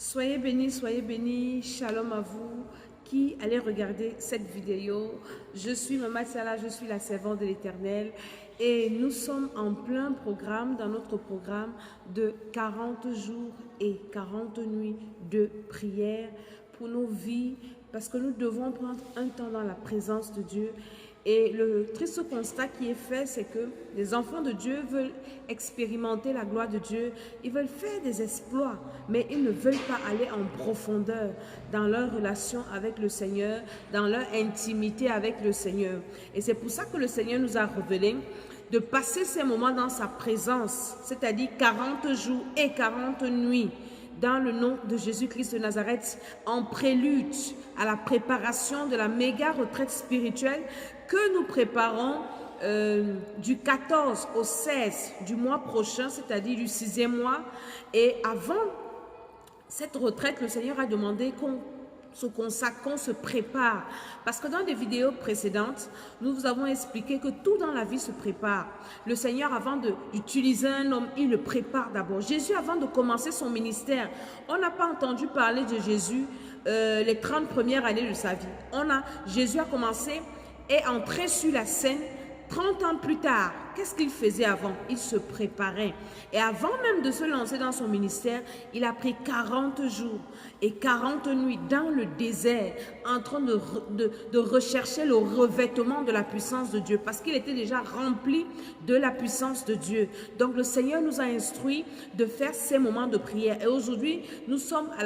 Soyez bénis, shalom à vous qui allez regarder cette vidéo. Je suis Maman Salah, je suis la servante de l'Éternel et nous sommes en plein programme, dans notre programme de 40 jours et 40 nuits de prière pour nos vies parce que nous devons prendre un temps dans la présence de Dieu. Et le triste constat qui est fait, c'est que les enfants de Dieu veulent expérimenter la gloire de Dieu. Ils veulent faire des exploits, mais ils ne veulent pas aller en profondeur dans leur relation avec le Seigneur, dans leur intimité avec le Seigneur. Et c'est pour ça que le Seigneur nous a révélé de passer ces moments dans sa présence, c'est-à-dire 40 jours et 40 nuits. Dans le nom de Jésus-Christ de Nazareth, en prélude à la préparation de la méga retraite spirituelle que nous préparons du 14 au 16 du mois prochain, c'est-à-dire du 6e mois. Et avant cette retraite, le Seigneur a demandé qu'on se consacre, qu'on se prépare. Parce que dans des vidéos précédentes, nous vous avons expliqué que tout dans la vie se prépare. Le Seigneur, avant d'utiliser un homme, il le prépare d'abord. Jésus, avant de commencer son ministère, on n'a pas entendu parler de Jésus les 30 premières années de sa vie. Jésus a commencé et entré sur la scène 30 ans plus tard. Qu'est-ce qu'il faisait avant? Il se préparait. Et avant même de se lancer dans son ministère, il a pris 40 jours et 40 nuits dans le désert en train de rechercher le revêtement de la puissance de Dieu parce qu'il était déjà rempli de la puissance de Dieu. Donc le Seigneur nous a instruit de faire ces moments de prière. Et aujourd'hui, nous sommes à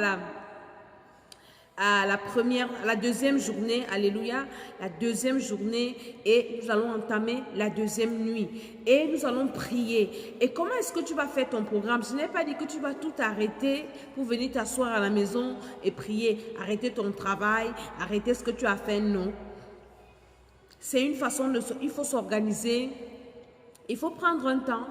la deuxième journée, alléluia, la deuxième journée et nous allons entamer la deuxième nuit et nous allons prier. Et comment est-ce que tu vas faire ton programme? Je n'ai pas dit que tu vas tout arrêter pour venir t'asseoir à la maison et prier, arrêter ton travail, arrêter ce que tu as fait, non. C'est une façon il faut s'organiser, il faut prendre un temps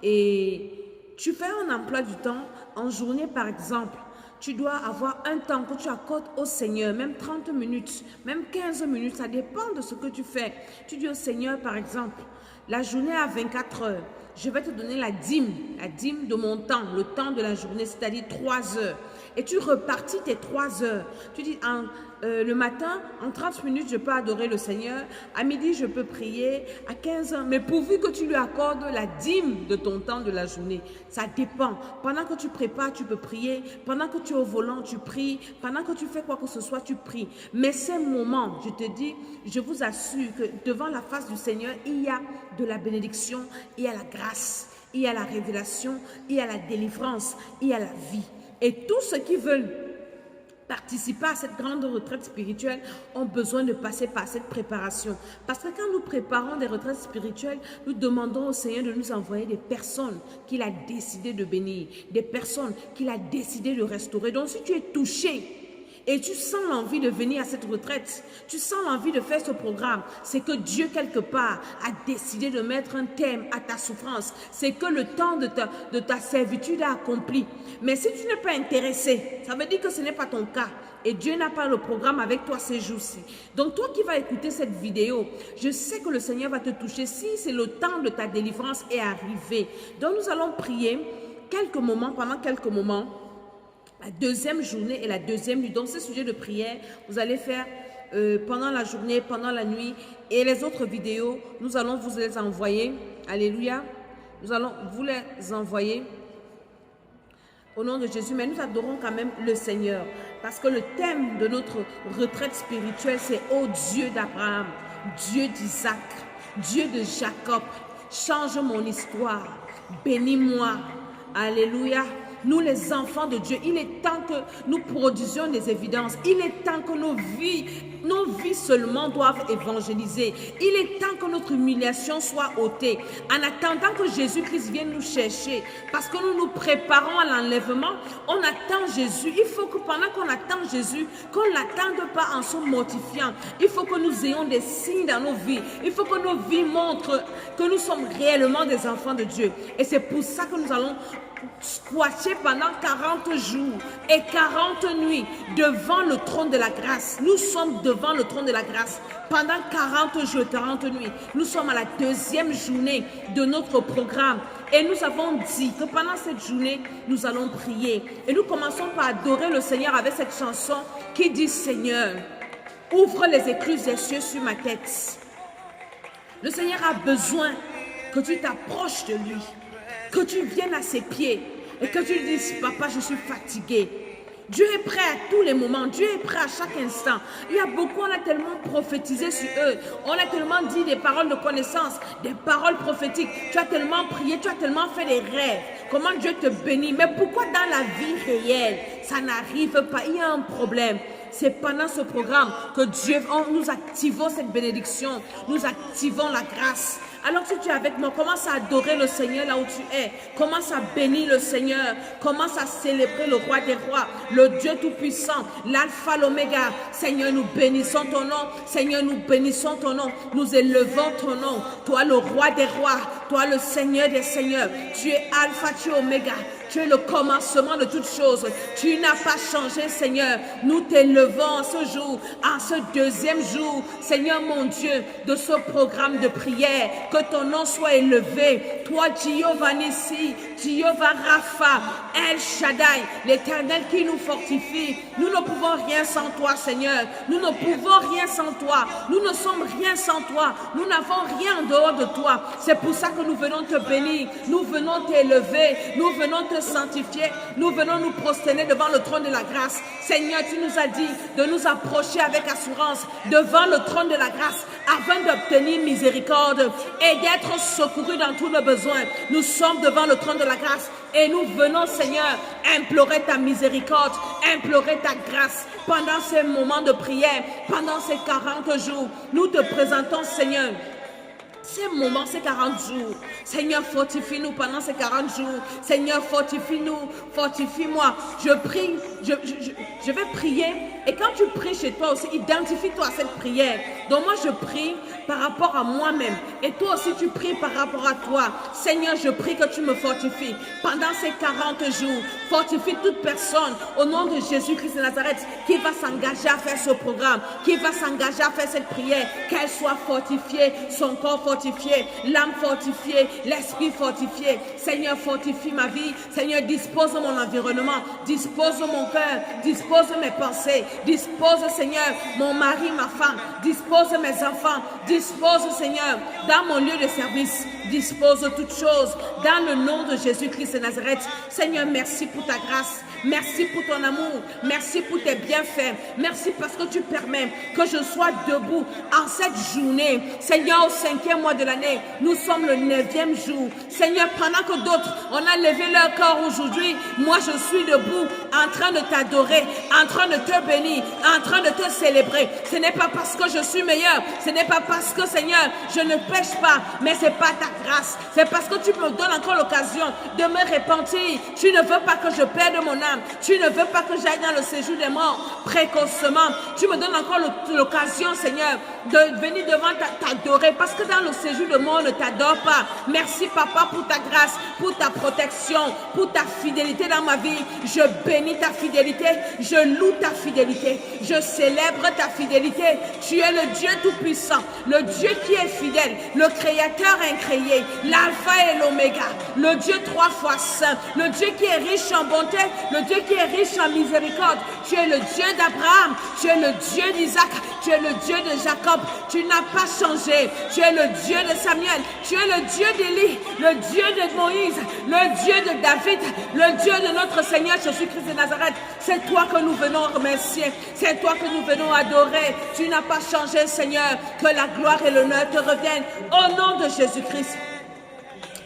et tu fais un emploi du temps en journée par exemple. Tu dois avoir un temps que tu accordes au Seigneur, même 30 minutes, même 15 minutes, ça dépend de ce que tu fais. Tu dis au Seigneur, par exemple, la journée à 24 heures, je vais te donner la dîme de mon temps, le temps de la journée, c'est-à-dire 3 heures. Et tu repartis tes 3 heures. Tu dis, le matin, en 30 minutes, je peux adorer le Seigneur. À midi, je peux prier. À 15 heures, mais pourvu que tu lui accordes la dîme de ton temps de la journée. Ça dépend. Pendant que tu prépares, tu peux prier. Pendant que tu es au volant, tu pries. Pendant que tu fais quoi que ce soit, tu pries. Mais ces moments, je te dis, je vous assure que devant la face du Seigneur, il y a de la bénédiction, il y a la grâce, il y a la révélation, il y a la délivrance, il y a la vie. Et tous ceux qui veulent participer à cette grande retraite spirituelle ont besoin de passer par cette préparation. Parce que quand nous préparons des retraites spirituelles, nous demandons au Seigneur de nous envoyer des personnes qu'il a décidé de bénir, des personnes qu'il a décidé de restaurer. Donc si tu es touché et tu sens l'envie de venir à cette retraite, tu sens l'envie de faire ce programme, c'est que Dieu quelque part a décidé de mettre un terme à ta souffrance. C'est que le temps de ta servitude a accompli. Mais si tu n'es pas intéressé, ça veut dire que ce n'est pas ton cas. Et Dieu n'a pas le programme avec toi ces jours-ci. Donc toi qui vas écouter cette vidéo, je sais que le Seigneur va te toucher si c'est le temps de ta délivrance est arrivé. Donc nous allons prier pendant quelques moments, la deuxième journée et la deuxième nuit. Donc, ce sujet de prière, vous allez faire pendant la journée, pendant la nuit. Et les autres vidéos, nous allons vous les envoyer. Alléluia. Nous allons vous les envoyer au nom de Jésus. Mais nous adorons quand même le Seigneur. Parce que le thème de notre retraite spirituelle, c'est « Ô Dieu d'Abraham, Dieu d'Isaac, Dieu de Jacob, change mon histoire, bénis-moi. » Alléluia. Nous, les enfants de Dieu, il est temps que nous produisions des évidences. Il est temps que nos vies seulement doivent évangéliser. Il est temps que notre humiliation soit ôtée. En attendant que Jésus-Christ vienne nous chercher, parce que nous nous préparons à l'enlèvement, on attend Jésus. Il faut que pendant qu'on attend Jésus, qu'on ne l'attende pas en se mortifiant. Il faut que nous ayons des signes dans nos vies. Il faut que nos vies montrent que nous sommes réellement des enfants de Dieu. Et c'est pour ça que nous allons squatter pendant 40 jours et 40 nuits devant le trône de la grâce. Nous sommes devant le trône de la grâce pendant 40 jours et 40 nuits. Nous sommes à la deuxième journée de notre programme. Et nous avons dit que pendant cette journée, nous allons prier. Et nous commençons par adorer le Seigneur avec cette chanson qui dit « Seigneur, ouvre les écluses des cieux sur ma tête. » Le Seigneur a besoin que tu t'approches de lui, que tu viennes à ses pieds et que tu lui dises « Papa, je suis fatigué. » Dieu est prêt à tous les moments. Dieu est prêt à chaque instant. Il y a beaucoup, on a tellement prophétisé sur eux. On a tellement dit des paroles de connaissance, des paroles prophétiques. Tu as tellement prié, tu as tellement fait des rêves. Comment Dieu te bénit. Mais pourquoi dans la vie réelle, ça n'arrive pas? Il y a un problème. C'est pendant ce programme que nous activons cette bénédiction. Nous activons la grâce. Alors si tu es avec moi, commence à adorer le Seigneur là où tu es. Commence à bénir le Seigneur. Commence à célébrer le roi des rois, le Dieu tout-puissant, l'alpha, l'oméga. Seigneur, nous bénissons ton nom. Seigneur, nous bénissons ton nom. Nous élevons ton nom. Toi, le roi des rois. Toi, le Seigneur des seigneurs. Tu es alpha, tu es oméga. Tu es le commencement de toutes choses. Tu n'as pas changé, Seigneur. Nous t'élevons en ce jour, en ce deuxième jour, Seigneur mon Dieu, de ce programme de prière. Que ton nom soit élevé. Toi, Jéhovah Nissi, Jéhovah Rapha, El Shaddai, l'Éternel qui nous fortifie. Nous ne pouvons rien sans toi, Seigneur. Nous ne pouvons rien sans toi. Nous ne sommes rien sans toi. Nous n'avons rien en dehors de toi. C'est pour ça que nous venons te bénir. Nous venons t'élever. Nous venons te sanctifier. Nous venons nous prosterner devant le trône de la grâce. Seigneur, tu nous as dit de nous approcher avec assurance devant le trône de la grâce afin d'obtenir miséricorde et d'être secourus dans tous nos besoins. Nous sommes devant le trône de la grâce et nous venons, Seigneur, implorer ta miséricorde, implorer ta grâce pendant ces moments de prière, pendant ces 40 jours. Nous te présentons, Seigneur, ces moments, ces 40 jours. Seigneur, fortifie-nous pendant ces 40 jours. Seigneur, fortifie-nous, fortifie-moi. Je prie, je vais prier. Et quand tu pries chez toi aussi, identifie-toi à cette prière. Donc moi, je prie par rapport à moi-même. Et toi aussi, tu pries par rapport à toi. Seigneur, je prie que tu me fortifies. Pendant ces 40 jours, fortifie toute personne au nom de Jésus-Christ de Nazareth qui va s'engager à faire ce programme, qui va s'engager à faire cette prière. Qu'elle soit fortifiée, son corps fortifié, l'âme fortifiée, l'esprit fortifié. Seigneur, fortifie ma vie. Seigneur, dispose mon environnement, dispose mon cœur, dispose mes pensées, dispose, Seigneur, mon mari, ma femme, dispose mes enfants, dispose, Seigneur, dans mon lieu de service, dispose toutes choses dans le nom de Jésus-Christ de Nazareth. Seigneur, merci pour ta grâce, merci pour ton amour, merci pour tes bienfaits, merci parce que tu permets que je sois debout en cette journée. Seigneur, au 5e mois de l'année, nous sommes le 9e jour. Seigneur, pendant que d'autres, on a levé leur corps aujourd'hui, moi je suis debout en train de t'adorer, en train de te bénir, en train de te célébrer. Ce n'est pas parce que je suis meilleur, ce n'est pas parce que, Seigneur, je ne pêche pas, mais c'est pas ta grâce. C'est parce que tu me donnes encore l'occasion de me repentir. Tu ne veux pas que je perde mon âme. Tu ne veux pas que j'aille dans le séjour des morts précocement. Tu me donnes encore l'occasion, Seigneur, de venir devant t'adorer, parce que dans le séjour de mort, on ne t'adore pas. Merci, Papa, pour ta grâce, pour ta protection, pour ta fidélité dans ma vie. Je bénis ta fidélité, je loue ta fidélité, je célèbre ta fidélité. Tu es le Dieu tout-puissant, le Dieu qui est fidèle, le Créateur incréé, l'alpha et l'oméga, le Dieu 3 fois saint, le Dieu qui est riche en bonté, le Dieu qui est riche en miséricorde. Tu es le Dieu d'Abraham, tu es le Dieu d'Isaac, tu es le Dieu de Jacob. Tu n'as pas changé. Tu es le Dieu de Samuel, tu es le Dieu d'Élie, le Dieu de Moïse, le Dieu de David, le Dieu de notre Seigneur Jésus-Christ de Nazareth. C'est toi que nous venons remercier, c'est toi que nous venons adorer. Tu n'as pas changé, Seigneur. Que la gloire et l'honneur te reviennent au nom de Jésus-Christ.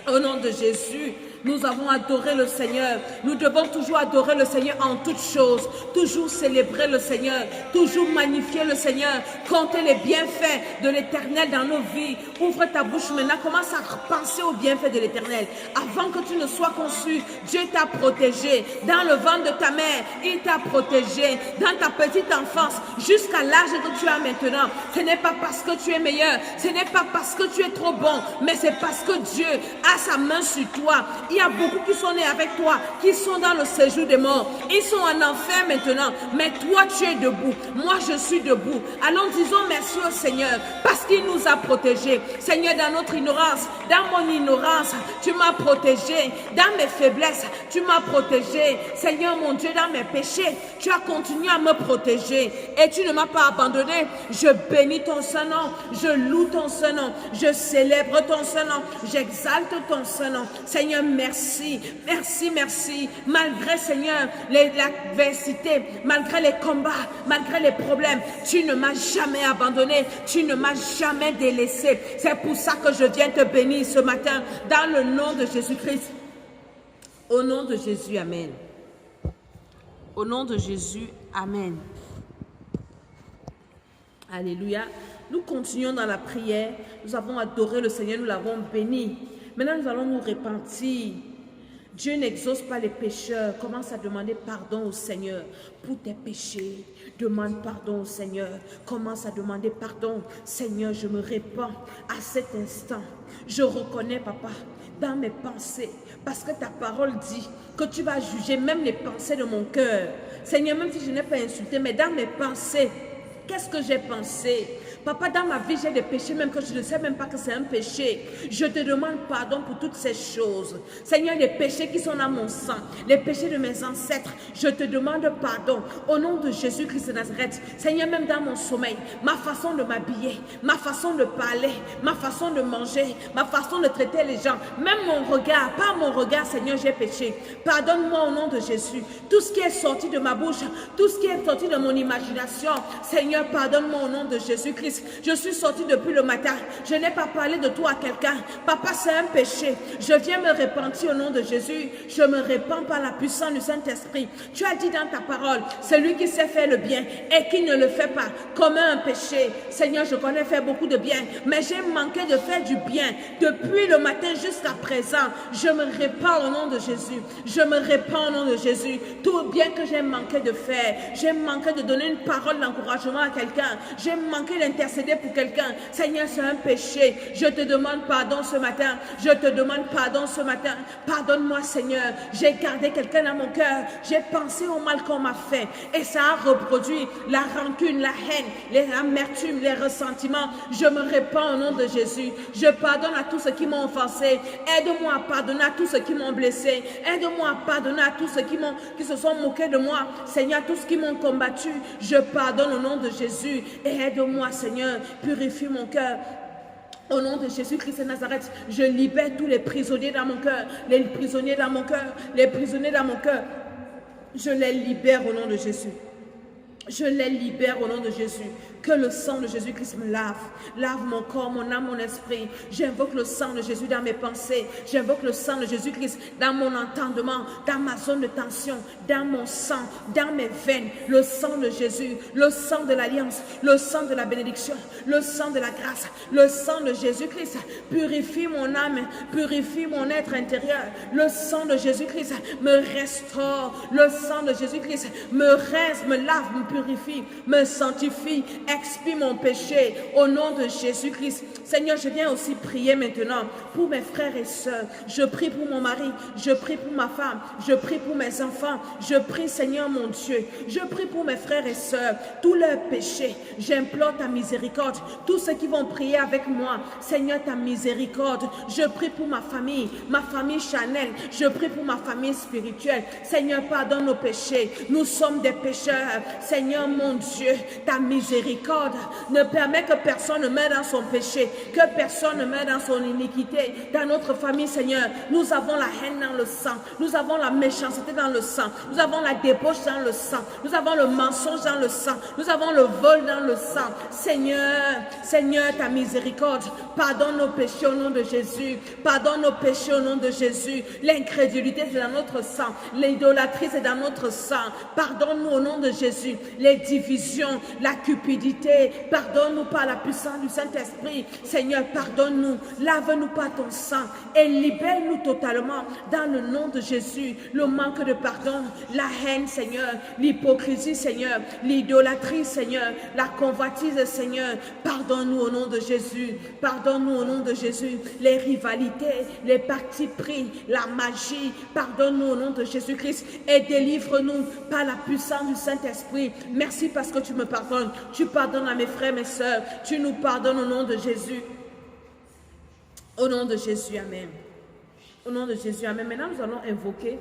Au nom de Jésus, nous avons adoré le Seigneur. Nous devons toujours adorer le Seigneur en toutes choses. Toujours célébrer le Seigneur. Toujours magnifier le Seigneur. Compter les bienfaits de l'Éternel dans nos vies. Ouvre ta bouche maintenant. Commence à penser aux bienfaits de l'Éternel. Avant que tu ne sois conçu, Dieu t'a protégé. Dans le ventre de ta mère, il t'a protégé. Dans ta petite enfance, jusqu'à l'âge que tu as maintenant. Ce n'est pas parce que tu es meilleur. Ce n'est pas parce que tu es trop bon. Mais c'est parce que Dieu a sa main sur toi. Il y a beaucoup qui sont nés avec toi, qui sont dans le séjour des morts. Ils sont en enfer maintenant, mais toi tu es debout. Moi je suis debout. Allons, disons merci au Seigneur parce qu'il nous a protégés. Seigneur, dans notre ignorance, dans mon ignorance, tu m'as protégé. Dans mes faiblesses, tu m'as protégé. Seigneur mon Dieu, dans mes péchés, tu as continué à me protéger et tu ne m'as pas abandonné. Je bénis ton Saint-Nom, je loue ton Saint-Nom, je célèbre ton Saint-Nom, j'exalte ton Saint-Nom. Seigneur, merci, merci, merci. Malgré, Seigneur, l'adversité, malgré les combats, malgré les problèmes, tu ne m'as jamais abandonné, tu ne m'as jamais délaissé. C'est pour ça que je viens te bénir ce matin, dans le nom de Jésus-Christ. Au nom de Jésus, amen. Au nom de Jésus, amen. Alléluia. Nous continuons dans la prière. Nous avons adoré le Seigneur, nous l'avons béni. Maintenant, nous allons nous repentir. Dieu n'exauce pas les pécheurs. Commence à demander pardon au Seigneur pour tes péchés. Demande pardon au Seigneur. Commence à demander pardon. Seigneur, je me répands à cet instant. Je reconnais, Papa, dans mes pensées, parce que ta parole dit que tu vas juger même les pensées de mon cœur. Seigneur, même si je n'ai pas insulté, mais dans mes pensées, qu'est-ce que j'ai pensé? Papa, dans ma vie, j'ai des péchés, même que je ne sais même pas que c'est un péché. Je te demande pardon pour toutes ces choses. Seigneur, les péchés qui sont dans mon sang, les péchés de mes ancêtres, je te demande pardon. Au nom de Jésus-Christ de Nazareth, Seigneur, même dans mon sommeil, ma façon de m'habiller, ma façon de parler, ma façon de manger, ma façon de traiter les gens, même mon regard, par mon regard, Seigneur, j'ai péché. Pardonne-moi au nom de Jésus. Tout ce qui est sorti de ma bouche, tout ce qui est sorti de mon imagination, Seigneur, pardonne-moi au nom de Jésus-Christ. Je suis sortie depuis le matin. Je n'ai pas parlé de toi à quelqu'un. Papa, c'est un péché. Je viens me repentir au nom de Jésus. Je me répands par la puissance du Saint-Esprit. Tu as dit dans ta parole, celui qui sait faire le bien et qui ne le fait pas commet un péché. Seigneur, je connais faire beaucoup de bien, mais j'ai manqué de faire du bien. Depuis le matin jusqu'à présent, je me répands au nom de Jésus. Je me répands au nom de Jésus. Tout bien que j'ai manqué de faire, j'ai manqué de donner une parole d'encouragement à quelqu'un. J'ai manqué d'intercéder pour quelqu'un. Seigneur, c'est un péché. Je te demande pardon ce matin. Je te demande pardon ce matin. Pardonne-moi, Seigneur. J'ai gardé quelqu'un dans mon cœur. J'ai pensé au mal qu'on m'a fait. Et ça a reproduit la rancune, la haine, l'amertume, les ressentiments. Je me répands au nom de Jésus. Je pardonne à tous ceux qui m'ont offensé. Aide-moi à pardonner à tous ceux qui m'ont blessé. Aide-moi à pardonner à tous ceux qui se sont moqués de moi. Seigneur, tous ceux qui m'ont combattu, je pardonne au nom de Jésus. Et aide-moi, Seigneur, purifie mon cœur. Au nom de Jésus-Christ de Nazareth, je libère tous les prisonniers dans mon cœur. Les prisonniers dans mon cœur. Les prisonniers dans mon cœur. Je les libère au nom de Jésus. Je les libère au nom de Jésus. Que le sang de Jésus-Christ me lave. Lave mon corps, mon âme, mon esprit. J'invoque le sang de Jésus dans mes pensées. J'invoque le sang de Jésus-Christ dans mon entendement, dans ma zone de tension, dans mon sang, dans mes veines. Le sang de Jésus, le sang de l'alliance, le sang de la bénédiction, le sang de la grâce, le sang de Jésus-Christ. Purifie mon âme, purifie mon être intérieur. Le sang de Jésus-Christ me restaure. Le sang de Jésus-Christ me rince, me lave, me purifie, me sanctifie. Expie mon péché au nom de Jésus-Christ. Seigneur, je viens aussi prier maintenant pour mes frères et sœurs. Je prie pour mon mari, je prie pour ma femme, je prie pour mes enfants. Je prie, Seigneur mon Dieu, je prie pour mes frères et sœurs. Tous leurs péchés, j'implore ta miséricorde. Tous ceux qui vont prier avec moi, Seigneur, ta miséricorde. Je prie pour ma famille Chanel. Je prie pour ma famille spirituelle. Seigneur, pardonne nos péchés. Nous sommes des pécheurs. Seigneur mon Dieu, ta miséricorde ne permet que personne ne meure dans son péché, que personne ne meure dans son iniquité. Dans notre famille, Seigneur, nous avons la haine dans le sang, nous avons la méchanceté dans le sang, nous avons la débauche dans le sang, nous avons le mensonge dans le sang, nous avons le vol dans le sang. Seigneur, ta miséricorde, pardonne nos péchés au nom de Jésus, pardonne nos péchés au nom de Jésus. L'incrédulité c'est dans notre sang, l'idolâtrie c'est dans notre sang. Pardonne-nous au nom de Jésus les divisions, la cupidité, l'humilité. Pardonne-nous par la puissance du Saint-Esprit. Seigneur, pardonne-nous. Lave-nous par ton sang et libère-nous totalement dans le nom de Jésus. Le manque de pardon, la haine, Seigneur, l'hypocrisie, Seigneur, l'idolâtrie, Seigneur, la convoitise, Seigneur. Pardonne-nous au nom de Jésus. Pardonne-nous au nom de Jésus. Les rivalités, les partis pris, la magie. Pardonne-nous au nom de Jésus-Christ et délivre-nous par la puissance du Saint-Esprit. Merci parce que tu me pardonnes. Tu pardonnes à mes frères, mes sœurs. Tu nous pardonnes au nom de Jésus. Au nom de Jésus, Amen. Au nom de Jésus, Amen. Maintenant, nous allons invoquer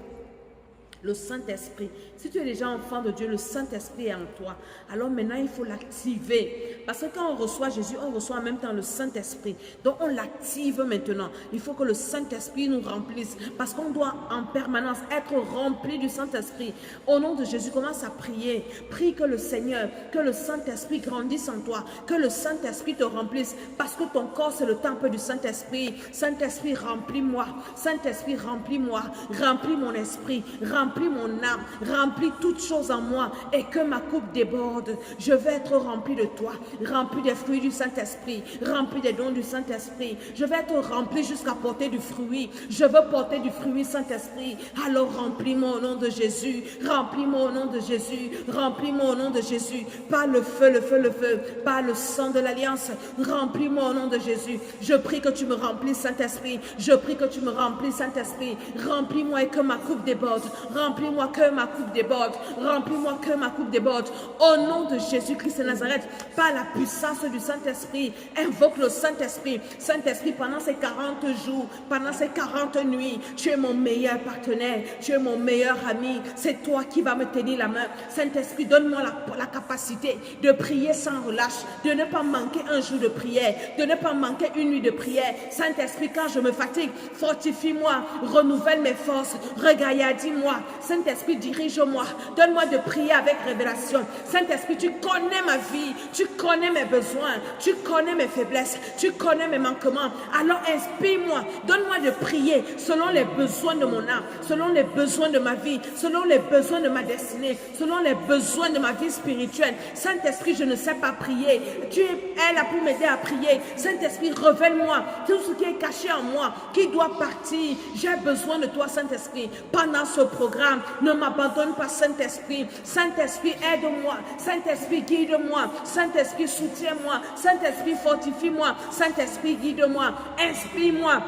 le Saint-Esprit. Si tu es déjà enfant de Dieu, le Saint-Esprit est en toi. Alors maintenant, il faut l'activer. Parce que quand on reçoit Jésus, on reçoit en même temps le Saint-Esprit. Donc, on l'active maintenant. Il faut que le Saint-Esprit nous remplisse. Parce qu'on doit en permanence être rempli du Saint-Esprit. Au nom de Jésus, commence à prier. Prie que le Seigneur, que le Saint-Esprit grandisse en toi. Que le Saint-Esprit te remplisse. Parce que ton corps, c'est le temple du Saint-Esprit. Saint-Esprit, remplis-moi. Saint-Esprit, remplis-moi. Remplis mon esprit. Remplis mon âme, remplis toutes choses en moi et que ma coupe déborde. Je vais être rempli de toi, rempli des fruits du Saint-Esprit, rempli des dons du Saint-Esprit. Je vais être rempli jusqu'à porter du fruit. Je veux porter du fruit, Saint-Esprit. Alors remplis-moi au nom de Jésus, remplis-moi au nom de Jésus, remplis-moi au nom de Jésus, par le feu, le feu, le feu, par le sang de l'Alliance. Remplis-moi au nom de Jésus. Je prie que tu me remplisses, Saint-Esprit. Je prie que tu me remplisses, Saint-Esprit. Remplis-moi et que ma coupe déborde. Remplis-moi que ma coupe déborde. Remplis-moi que ma coupe déborde. Au nom de Jésus-Christ de Nazareth, par la puissance du Saint-Esprit, invoque le Saint-Esprit. Saint-Esprit, pendant ces 40 jours, pendant ces 40 nuits, tu es mon meilleur partenaire. Tu es mon meilleur ami. C'est toi qui vas me tenir la main. Saint-Esprit, donne-moi la capacité de prier sans relâche, de ne pas manquer un jour de prière, de ne pas manquer une nuit de prière. Saint-Esprit, quand je me fatigue, fortifie-moi, renouvelle mes forces, regaillardis-moi. Saint-Esprit, dirige-moi. Donne-moi de prier avec révélation. Saint-Esprit, tu connais ma vie. Tu connais mes besoins. Tu connais mes faiblesses. Tu connais mes manquements. Alors inspire-moi. Donne-moi de prier selon les besoins de mon âme, selon les besoins de ma vie, selon les besoins de ma destinée, selon les besoins de ma vie spirituelle. Saint-Esprit, je ne sais pas prier. Tu es là pour m'aider à prier. Saint-Esprit, révèle-moi tout ce qui est caché en moi, qui doit partir. J'ai besoin de toi, Saint-Esprit. Pendant ce programme, ne m'abandonne pas, Saint-Esprit. Saint-Esprit, aide-moi. Saint-Esprit, guide-moi. Saint-Esprit, soutiens-moi. Saint-Esprit, fortifie-moi. Saint-Esprit, guide-moi. Inspire-moi.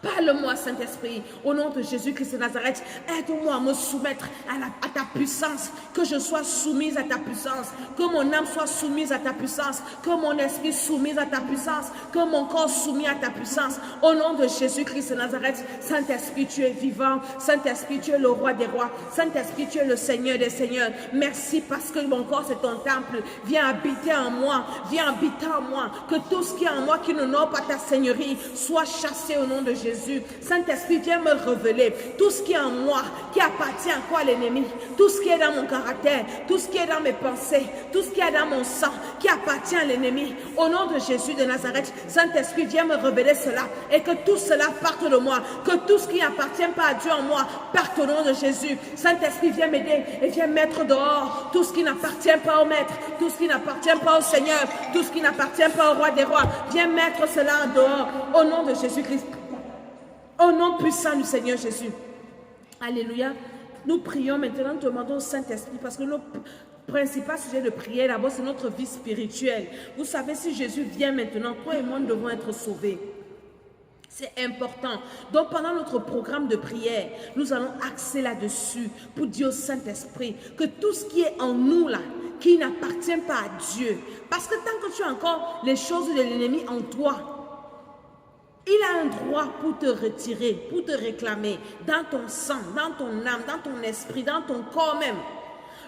Parle-moi, Saint-Esprit, au nom de Jésus-Christ de Nazareth. Aide-moi à me soumettre à ta puissance, que je sois soumise à ta puissance, que mon âme soit soumise à ta puissance, que mon esprit soumise à ta puissance, que mon corps soumis à ta puissance. Au nom de Jésus-Christ de Nazareth, Saint-Esprit, tu es vivant. Saint-Esprit, tu es le roi des rois. Saint-Esprit, tu es le Seigneur des seigneurs. Merci parce que mon corps, c'est ton temple. Viens habiter en moi. Viens habiter en moi. Que tout ce qui est en moi qui n'honore pas ta seigneurie soit chassé au nom de Jésus. Saint-Esprit, viens me révéler tout ce qui est en moi, qui appartient à quoi l'ennemi, tout ce qui est dans mon caractère, tout ce qui est dans mes pensées, tout ce qui est dans mon sang, qui appartient à l'ennemi. Au nom de Jésus de Nazareth, Saint-Esprit, viens me révéler cela et que tout cela parte de moi, que tout ce qui n'appartient pas à Dieu en moi parte au nom de Jésus. Saint-Esprit, viens m'aider et viens mettre dehors tout ce qui n'appartient pas au Maître, tout ce qui n'appartient pas au Seigneur, tout ce qui n'appartient pas au Roi des Rois. Viens mettre cela en dehors au nom de Jésus-Christ. Au nom puissant du Seigneur Jésus. Alléluia. Nous prions maintenant, nous demandons au Saint-Esprit parce que le principal sujet de prière d'abord, c'est notre vie spirituelle. Vous savez, si Jésus vient maintenant, toi et moi, nous devons être sauvés. C'est important. Donc, pendant notre programme de prière, nous allons axer là-dessus pour dire au Saint-Esprit que tout ce qui est en nous là, qui n'appartient pas à Dieu, parce que tant que tu as encore les choses de l'ennemi en toi, il a un droit pour te retirer, pour te réclamer dans ton sang, dans ton âme, dans ton esprit, dans ton corps même.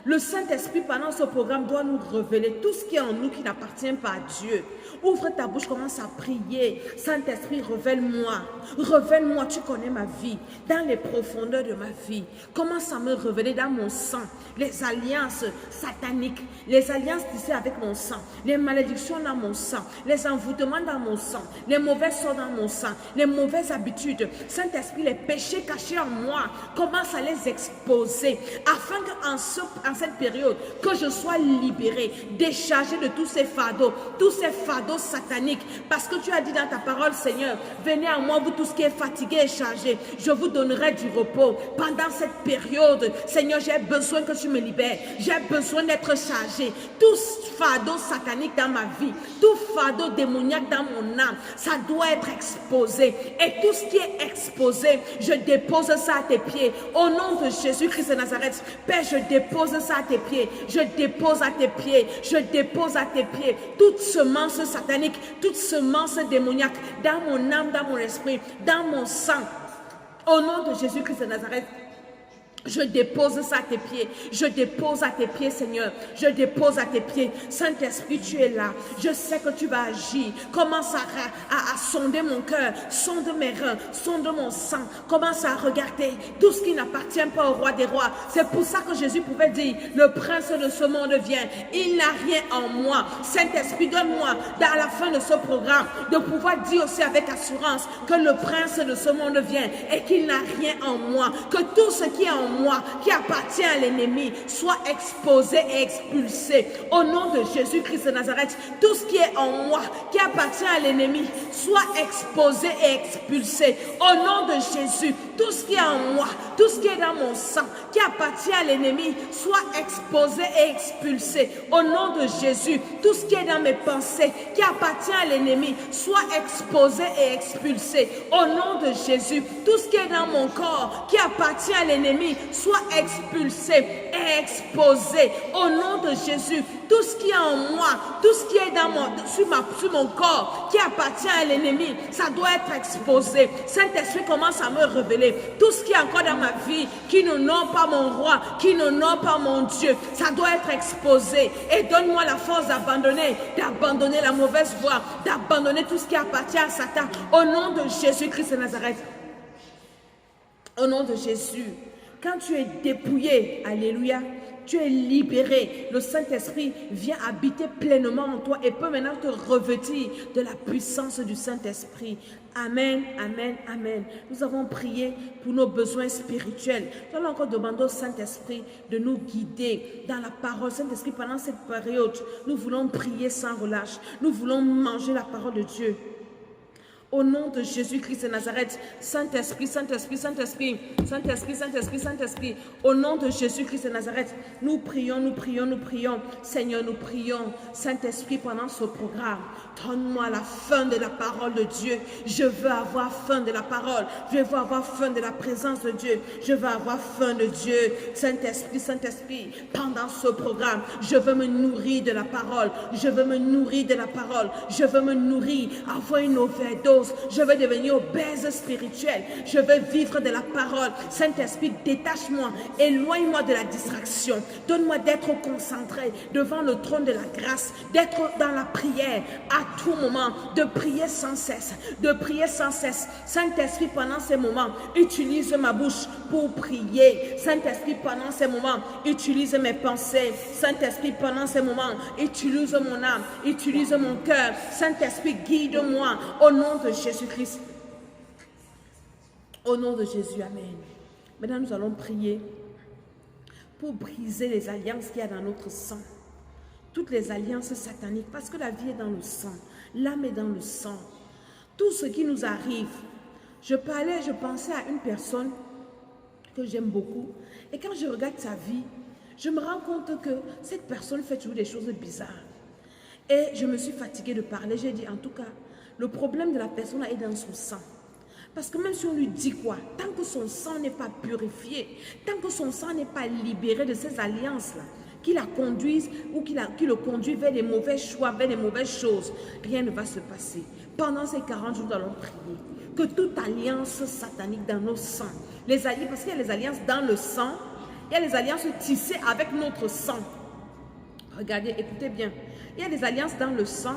Le Saint-Esprit, pendant ce programme, doit nous révéler tout ce qui est en nous qui n'appartient pas à Dieu. Ouvre ta bouche, commence à prier. Saint-Esprit, révèle-moi. Révèle-moi, tu connais ma vie, dans les profondeurs de ma vie. Commence à me révéler dans mon sang les alliances sataniques, les alliances tissées avec mon sang, les malédictions dans mon sang, les envoûtements dans mon sang, les mauvais sorts dans mon sang, les mauvaises habitudes. Saint-Esprit, les péchés cachés en moi, commence à les exposer afin qu'en cette période, que je sois libérée, déchargée de tous ces fardeaux sataniques. Parce que tu as dit dans ta parole, Seigneur, venez à moi, vous tous qui êtes fatigués et chargés, je vous donnerai du repos. Pendant cette période, Seigneur, j'ai besoin que tu me libères. J'ai besoin d'être chargé. Tout fardeau satanique dans ma vie, tout fardeau démoniaque dans mon âme, ça doit être exposé. Et tout ce qui est exposé, je dépose ça à tes pieds. Au nom de Jésus-Christ de Nazareth, Père, je dépose ça à tes pieds. Je dépose à tes pieds. Je dépose à tes pieds toute semence satanique, toute semence démoniaque dans mon âme, dans mon esprit, dans mon sang. Au nom de Jésus-Christ de Nazareth, je dépose ça à tes pieds. Je dépose à tes pieds, Seigneur. Je dépose à tes pieds. Saint-Esprit, tu es là. Je sais que tu vas agir. Commence à sonder mon cœur. Sonde mes reins. Sonde mon sang. Commence à regarder tout ce qui n'appartient pas au roi des rois. C'est pour ça que Jésus pouvait dire, le prince de ce monde vient. Il n'a rien en moi. Saint-Esprit, donne-moi, à la fin de ce programme, de pouvoir dire aussi avec assurance que le prince de ce monde vient et qu'il n'a rien en moi. Que tout ce qui est en moi, qui appartient à l'ennemi, soit exposé et expulsé. Au nom de Jésus-Christ de Nazareth, tout ce qui est en moi, qui appartient à l'ennemi, soit exposé et expulsé. Au nom de Jésus, tout ce qui est en moi, tout ce qui est dans mon sang, qui appartient à l'ennemi, soit exposé et expulsé. Au nom de Jésus, tout ce qui est dans mes pensées, qui appartient à l'ennemi, soit exposé et expulsé. Au nom de Jésus, tout ce qui est dans mon corps, qui appartient à l'ennemi, soit expulsé et exposé. Au nom de Jésus, tout ce qui est en moi, tout ce qui est dans sur mon corps, qui appartient à l'ennemi, ça doit être exposé. Saint-Esprit commence à me révéler tout ce qui est encore dans ma vie, qui n'honore pas mon roi, qui n'honore pas mon Dieu, ça doit être exposé. Et donne-moi la force d'abandonner la mauvaise voie, d'abandonner tout ce qui appartient à Satan. Au nom de Jésus-Christ de Nazareth. Au nom de Jésus. Quand tu es dépouillé, alléluia, tu es libéré. Le Saint-Esprit vient habiter pleinement en toi et peut maintenant te revêtir de la puissance du Saint-Esprit. Amen, amen, amen. Nous avons prié pour nos besoins spirituels. Nous allons encore demander au Saint-Esprit de nous guider dans la parole. Saint-Esprit, pendant cette période, nous voulons prier sans relâche. Nous voulons manger la parole de Dieu. Au nom de Jésus-Christ de Nazareth, Saint-Esprit, Saint-Esprit, Saint-Esprit, Saint-Esprit, Saint-Esprit, Saint-Esprit, au nom de Jésus-Christ de Nazareth, nous prions, nous prions, nous prions. Seigneur, nous prions, Saint-Esprit, pendant ce programme, donne-moi la faim de la parole de Dieu. Je veux avoir faim de la parole. Je veux avoir faim de la présence de Dieu. Je veux avoir faim de Dieu. Saint-Esprit, Saint-Esprit, pendant ce programme, je veux me nourrir de la parole. Je veux me nourrir de la parole. Je veux me nourrir, avoir une overdose. Je veux devenir obèse spirituelle. Je veux vivre de la parole. Saint-Esprit, détache-moi. Éloigne-moi de la distraction. Donne-moi d'être concentré devant le trône de la grâce. D'être dans la prière à tout moment. De prier sans cesse. De prier sans cesse. Saint-Esprit, pendant ces moments, utilise ma bouche pour prier. Saint-Esprit, pendant ces moments, utilise mes pensées. Saint-Esprit, pendant ces moments, utilise mon âme. Utilise mon cœur. Saint-Esprit, guide-moi. Au nom de Jésus-Christ. Au nom de Jésus, amen. Maintenant, nous allons prier pour briser les alliances qu'il y a dans notre sang. Toutes les alliances sataniques, parce que la vie est dans le sang. L'âme est dans le sang. Tout ce qui nous arrive. Je pensais à une personne que j'aime beaucoup. Et quand je regarde sa vie, je me rends compte que cette personne fait toujours des choses bizarres. Et je me suis fatiguée de parler. J'ai dit, en tout cas, le problème de la personne est dans son sang. Parce que même si on lui dit quoi, tant que son sang n'est pas purifié, tant que son sang n'est pas libéré de ces alliances-là, qui la conduisent ou qui le conduit vers des mauvais choix, vers des mauvaises choses, rien ne va se passer. Pendant ces 40 jours, nous allons prier que toute alliance satanique dans nos sangs, les alliances, parce qu'il y a les alliances dans le sang, il y a les alliances tissées avec notre sang. Regardez, écoutez bien. Il y a des alliances dans le sang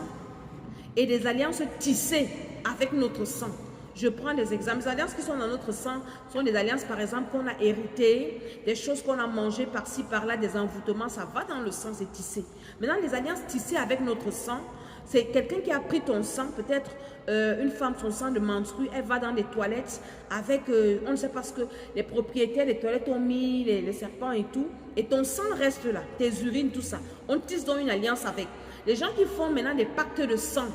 et des alliances tissées avec notre sang. Je prends des exemples. Les alliances qui sont dans notre sang sont des alliances, par exemple, qu'on a héritées, des choses qu'on a mangées par-ci, par-là, des envoûtements, ça va dans le sang, c'est tissé. Maintenant, les alliances tissées avec notre sang C'est quelqu'un qui a pris ton sang, peut-être une femme, son sang de menstru, elle va dans les toilettes avec, on ne sait pas ce que les propriétaires des toilettes ont mis, les serpents et tout, et ton sang reste là, tes urines, tout ça. On tisse donc une alliance avec. Les gens qui font maintenant des pactes de sang,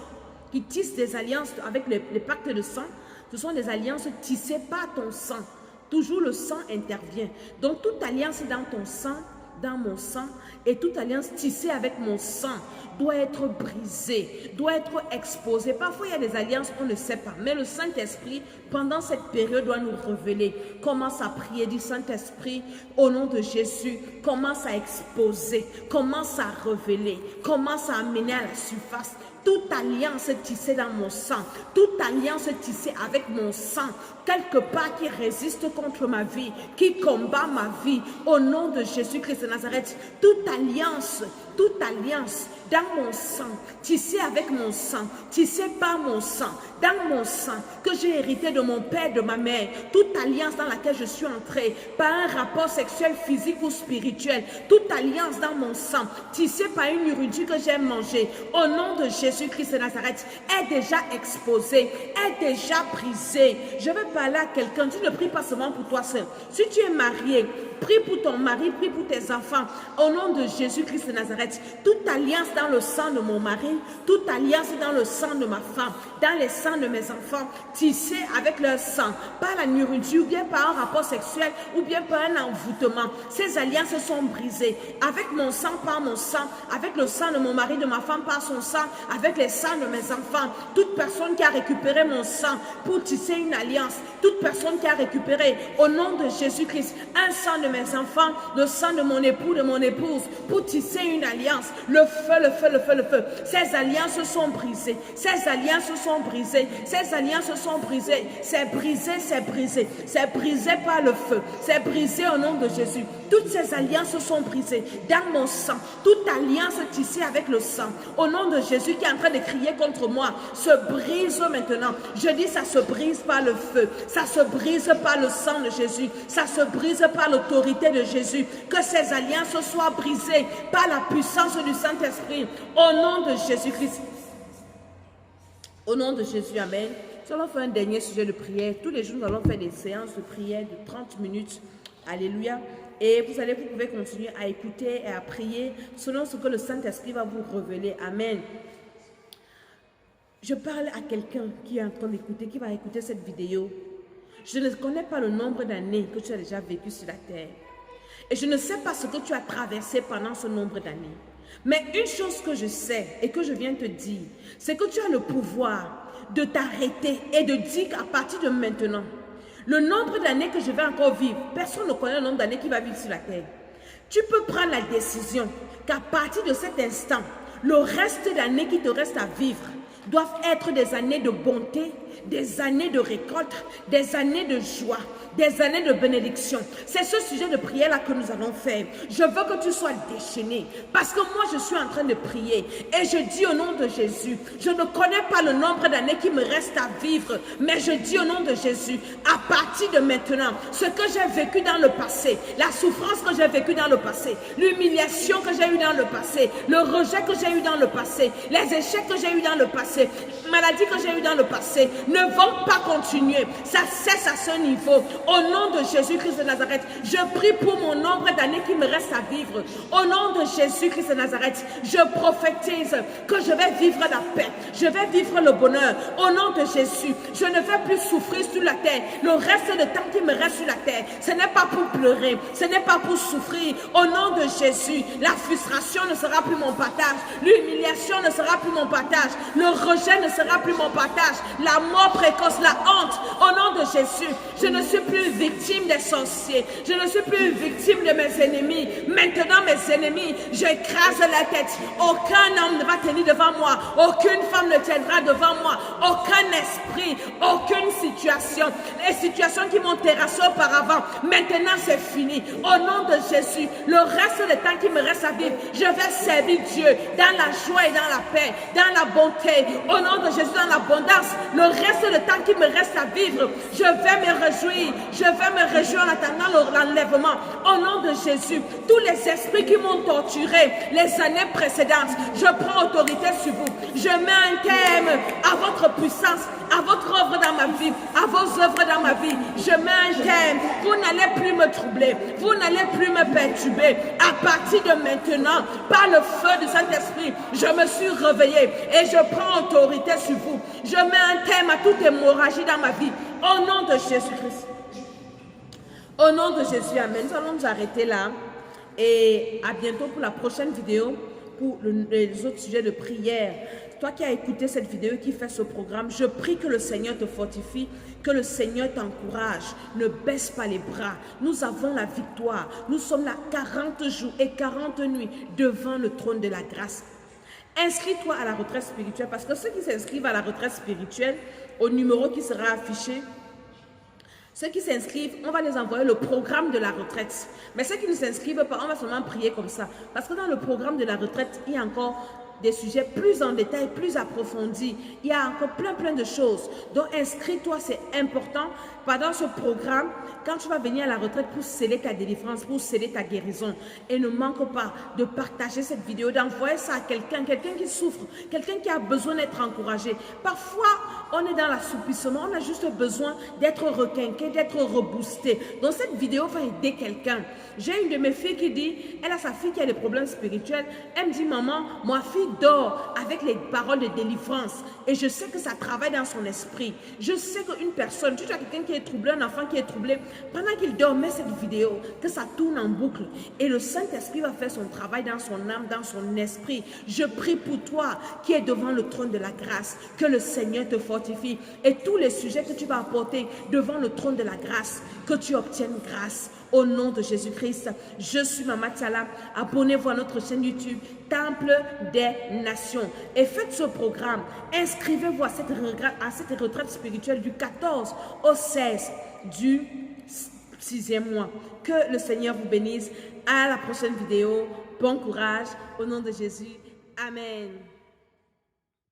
qui tissent des alliances avec les pactes de sang, ce sont des alliances tissées par ton sang. Toujours le sang intervient. Donc toute alliance dans ton sang, dans mon sang, et toute alliance tissée avec mon sang doit être brisée, doit être exposée. Parfois il y a des alliances, on ne sait pas, mais le Saint-Esprit, pendant cette période, doit nous révéler. Commence à prier, dit Saint-Esprit, au nom de Jésus, commence à exposer, commence à révéler, commence à amener à la surface toute alliance tissée dans mon sang, toute alliance tissée avec mon sang, quelque part qui résiste contre ma vie, qui combat ma vie, au nom de Jésus-Christ de Nazareth, toute alliance dans mon sang, tissée avec mon sang, tissée par mon sang, dans mon sang, que j'ai hérité de mon père, de ma mère, toute alliance dans laquelle je suis entrée, par un rapport sexuel, physique ou spirituel, toute alliance dans mon sang, tissée par une nourriture que j'ai mangée, au nom de Jésus-Christ de Nazareth, est déjà exposée, est déjà brisée. Je veux parler à quelqu'un, tu ne pries pas seulement pour toi seul. Si tu es marié, prie pour ton mari, prie pour tes enfants, au nom de Jésus-Christ de Nazareth. Toute alliance dans le sang de mon mari, toute alliance dans le sang de ma femme, dans les sangs de mes enfants, tissée avec leur sang, par la nourriture, ou bien par un rapport sexuel, ou bien par un envoûtement. Ces alliances sont brisées. Avec mon sang, par mon sang, avec le sang de mon mari, de ma femme, par son sang, avec les sangs de mes enfants. Toute personne qui a récupéré mon sang pour tisser une alliance, toute personne qui a récupéré, au nom de Jésus-Christ, un sang de mes enfants, le sang de mon époux, de mon épouse, pour tisser une alliance, le feu, le feu, le feu, le feu. Ces alliances sont brisées, ces alliances sont brisées, ces alliances sont brisées, c'est brisé, c'est brisé, c'est brisé par le feu, c'est brisé au nom de Jésus. Toutes ces alliances sont brisées dans mon sang, toute alliance tissée avec le sang, au nom de Jésus qui est en train de crier contre moi, se brise maintenant. Je dis ça se brise par le feu, ça se brise par le sang de Jésus, ça se brise par l'autorité de Jésus. Que ces alliances soient brisées par la puissance du Saint-Esprit, au nom de Jésus-Christ. Au nom de Jésus, amen. Nous allons faire un dernier sujet de prière. Tous les jours, nous allons faire des séances de prière de 30 minutes. Alléluia. Et vous pouvez continuer à écouter et à prier selon ce que le Saint-Esprit va vous révéler. Amen. Je parle à quelqu'un qui est en train d'écouter, qui va écouter cette vidéo. Je ne connais pas le nombre d'années que tu as déjà vécu sur la terre. Et je ne sais pas ce que tu as traversé pendant ce nombre d'années. Mais une chose que je sais et que je viens te dire, c'est que tu as le pouvoir de t'arrêter et de dire qu'à partir de maintenant, le nombre d'années que je vais encore vivre, personne ne connaît le nombre d'années qu'il va vivre sur la terre. Tu peux prendre la décision qu'à partir de cet instant, le reste d'années qui te reste à vivre doivent être des années de bonté, des années de récolte, des années de joie, des années de bénédiction. C'est ce sujet de prière-là que nous allons faire. Je veux que tu sois déchaîné parce que moi, je suis en train de prier et je dis au nom de Jésus, je ne connais pas le nombre d'années qui me reste à vivre, mais je dis au nom de Jésus, à partir de maintenant, ce que j'ai vécu dans le passé, la souffrance que j'ai vécue dans le passé, l'humiliation que j'ai eue dans le passé, le rejet que j'ai eu dans le passé, les échecs que j'ai eu dans le passé, maladie que j'ai eu dans le passé, ne vont pas continuer. Ça cesse à ce niveau. Au nom de Jésus-Christ de Nazareth, je prie pour mon nombre d'années qui me reste à vivre. Au nom de Jésus-Christ de Nazareth, je prophétise que je vais vivre la paix. Je vais vivre le bonheur. Au nom de Jésus, je ne vais plus souffrir sur la terre. Le reste de temps qui me reste sur la terre, ce n'est pas pour pleurer, ce n'est pas pour souffrir. Au nom de Jésus, la frustration ne sera plus mon partage. L'humiliation ne sera plus mon partage. Le rejet ne sera plus mon partage. La mort précoce, la honte, au nom de Jésus, je ne suis plus victime des sorciers, je ne suis plus victime de mes ennemis. Maintenant mes ennemis, j'écrase la tête. Aucun homme ne va tenir devant moi, aucune femme ne tiendra devant moi, aucun esprit, aucune situation. Les situations qui m'ont terrassé auparavant, maintenant c'est fini. Au nom de Jésus, le reste du temps qui me reste à vivre, je vais servir Dieu dans la joie et dans la paix, dans la bonté. Au nom de Jésus, dans l'abondance, le reste le temps qui me reste à vivre, je vais me réjouir. Je vais me réjouir en attendant l'enlèvement. Au nom de Jésus, tous les esprits qui m'ont torturé les années précédentes, je prends autorité sur vous. Je mets un terme à votre puissance, à votre œuvre dans ma vie, à vos œuvres dans ma vie. Je mets un terme. Vous n'allez plus me troubler. Vous n'allez plus me perturber. À partir de maintenant, par le feu du Saint-Esprit, je me suis réveillé et je prends autorité sur vous. Je mets un terme à toute hémorragie dans ma vie. Au nom de Jésus-Christ. Au nom de Jésus, amen. Nous allons nous arrêter là. Et à bientôt pour la prochaine vidéo, pour les autres sujets de prière. Toi qui as écouté cette vidéo, qui fait ce programme, je prie que le Seigneur te fortifie, que le Seigneur t'encourage. Ne baisse pas les bras. Nous avons la victoire. Nous sommes là 40 jours et 40 nuits devant le trône de la grâce. Inscris-toi à la retraite spirituelle, parce que ceux qui s'inscrivent à la retraite spirituelle, au numéro qui sera affiché, ceux qui s'inscrivent, on va les envoyer le programme de la retraite. Mais ceux qui ne s'inscrivent pas, on va seulement prier comme ça. Parce que dans le programme de la retraite, il y a encore des sujets plus en détail, plus approfondis. Il y a encore plein de choses. Donc inscris-toi, c'est important. Pendant ce programme, quand tu vas venir à la retraite pour sceller ta délivrance, pour sceller ta guérison, et ne manque pas de partager cette vidéo, d'envoyer ça à quelqu'un qui souffre, quelqu'un qui a besoin d'être encouragé. Parfois, on est dans l'assoupissement, on a juste besoin d'être requinqué, d'être reboosté. Donc cette vidéo va aider quelqu'un. J'ai une de mes filles qui dit, elle a sa fille qui a des problèmes spirituels. Elle me dit, maman, ma fille dort avec les paroles de délivrance. Et je sais que ça travaille dans son esprit. Je sais qu'une personne, tu as quelqu'un qui est troublé, un enfant qui est troublé, pendant qu'il dort, met cette vidéo, que ça tourne en boucle. Et le Saint-Esprit va faire son travail dans son âme, dans son esprit. Je prie pour toi qui es devant le trône de la grâce, que le Seigneur te fortifie. Et tous les sujets que tu vas apporter devant le trône de la grâce, que tu obtiennes grâce. Au nom de Jésus-Christ, je suis Mama Tiala. Abonnez-vous à notre chaîne YouTube, Temple des Nations. Et faites ce programme. Inscrivez-vous à cette retraite spirituelle du 14 au 16 du 6e mois. Que le Seigneur vous bénisse. À la prochaine vidéo. Bon courage. Au nom de Jésus. Amen.